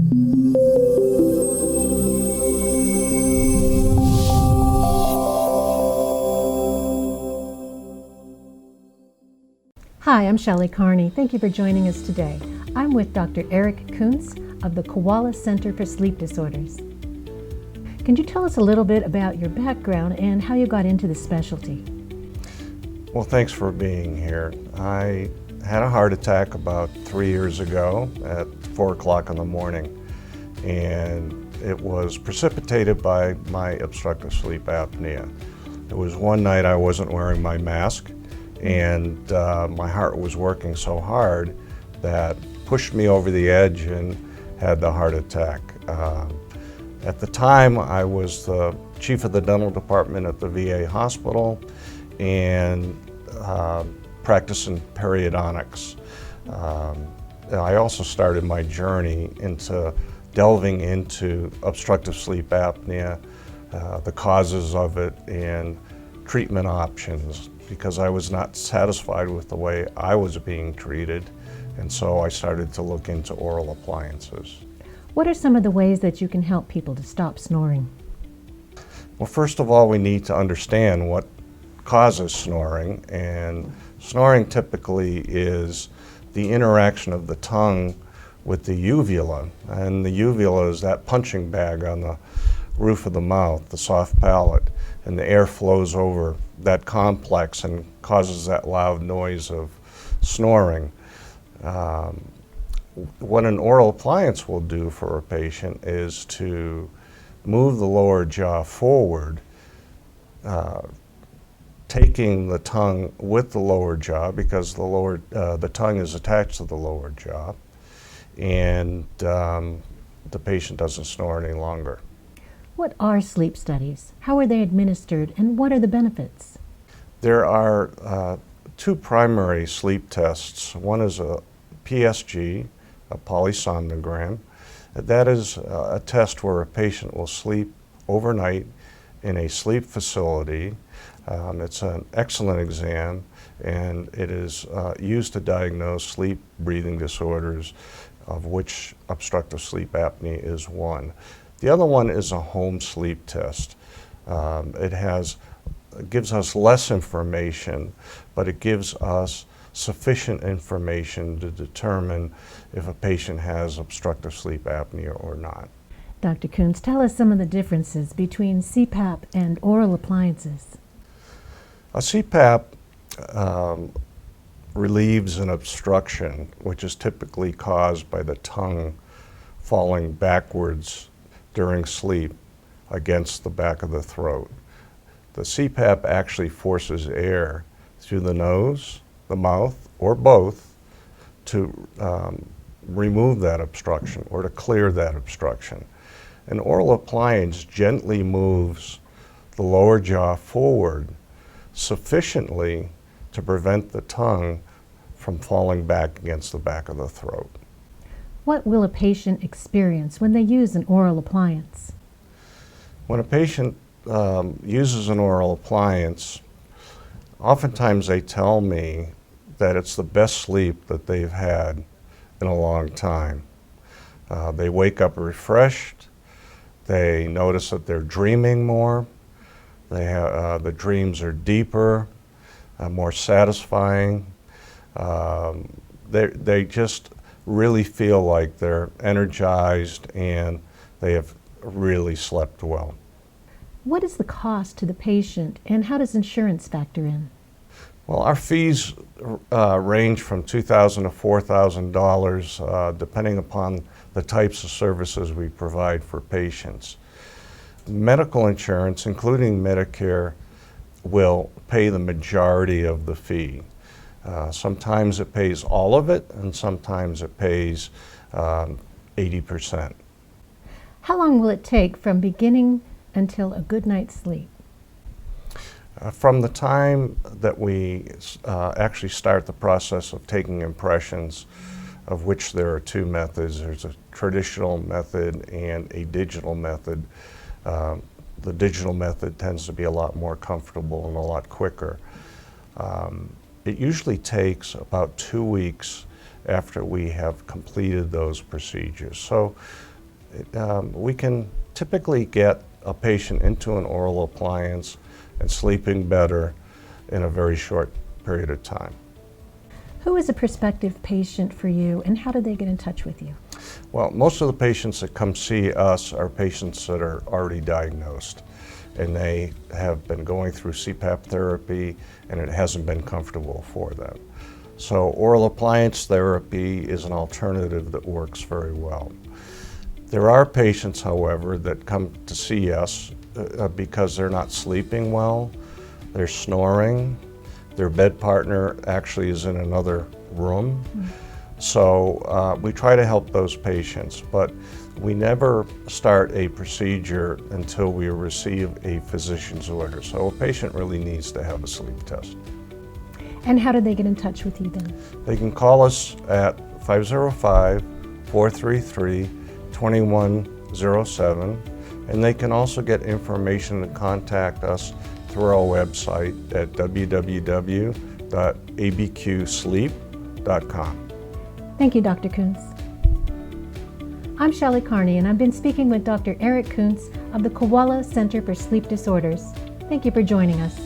Hi, I'm Shelley Carney. Thank you for joining us today. I'm with Dr. Eric Coontz of the Koala Center for Sleep Disorders. Can you tell us a little bit about your background and how you got into the specialty? Well, thanks for being here. I had a heart attack about 3 years ago at 4 o'clock in the morning, and it was precipitated by my obstructive sleep apnea. It was one night I wasn't wearing my mask, and my heart was working so hard that pushed me over the edge and had the heart attack. At the time, I was the chief of the dental department at the VA hospital and practicing periodontics. I also started my journey into delving into obstructive sleep apnea, the causes of it, and treatment options, because I was not satisfied with the way I was being treated, and so I started to look into oral appliances. What are some of the ways that you can help people to stop snoring? Well, first of all, we need to understand what causes snoring, and snoring typically is the interaction of the tongue with the uvula, and the uvula is that punching bag on the roof of the mouth, the soft palate, and the air flows over that complex and causes that loud noise of snoring. What an oral appliance will do for a patient is to move the lower jaw forward, taking the tongue with the lower jaw, because the tongue is attached to the lower jaw, and the patient doesn't snore any longer. What are sleep studies? How are they administered, and what are the benefits? There are two primary sleep tests. One is a PSG, a polysomnogram. That is a test where a patient will sleep overnight in a sleep facility. It's an excellent exam, and it is used to diagnose sleep breathing disorders, of which obstructive sleep apnea is one. The other one is a home sleep test. It gives us less information, but it gives us sufficient information to determine if a patient has obstructive sleep apnea or not. Dr. Coontz, tell us some of the differences between CPAP and oral appliances. A CPAP relieves an obstruction, which is typically caused by the tongue falling backwards during sleep against the back of the throat. The CPAP actually forces air through the nose, the mouth, or both to remove that obstruction or to clear that obstruction. An oral appliance gently moves the lower jaw forward sufficiently to prevent the tongue from falling back against the back of the throat. What will a patient experience when they use an oral appliance? When a patient uses an oral appliance, oftentimes they tell me that it's the best sleep that they've had in a long time. They wake up refreshed. They notice that they're dreaming more. The dreams are deeper, more satisfying. They just really feel like they're energized and they have really slept well. What is the cost to the patient, and how does insurance factor in? Well, our fees range from $2,000 to $4,000 depending upon the types of services we provide for patients. Medical insurance, including Medicare, will pay the majority of the fee. Sometimes it pays all of it, and sometimes it pays 80%. How long will it take from beginning until a good night's sleep? From the time that we actually start the process of taking impressions, of which there are two methods, there's a traditional method and a digital method. The digital method tends to be a lot more comfortable and a lot quicker. It usually takes about 2 weeks after we have completed those procedures. So We can typically get a patient into an oral appliance and sleeping better in a very short period of time. Who is a prospective patient for you, and how do they get in touch with you? Well, most of the patients that come see us are patients that are already diagnosed, and they have been going through CPAP therapy and it hasn't been comfortable for them. So oral appliance therapy is an alternative that works very well. There are patients, however, that come to see us because they're not sleeping well, they're snoring, their bed partner actually is in another room. So we try to help those patients, but we never start a procedure until we receive a physician's order. So a patient really needs to have a sleep test. And how do they get in touch with you then? They can call us at 505-433-2107, and they can also get information and contact us through our website at www.abqsleep.com. Thank you, Dr. Coontz. I'm Shelley Carney, and I've been speaking with Dr. Eric Coontz of the Koala Center for Sleep Disorders. Thank you for joining us.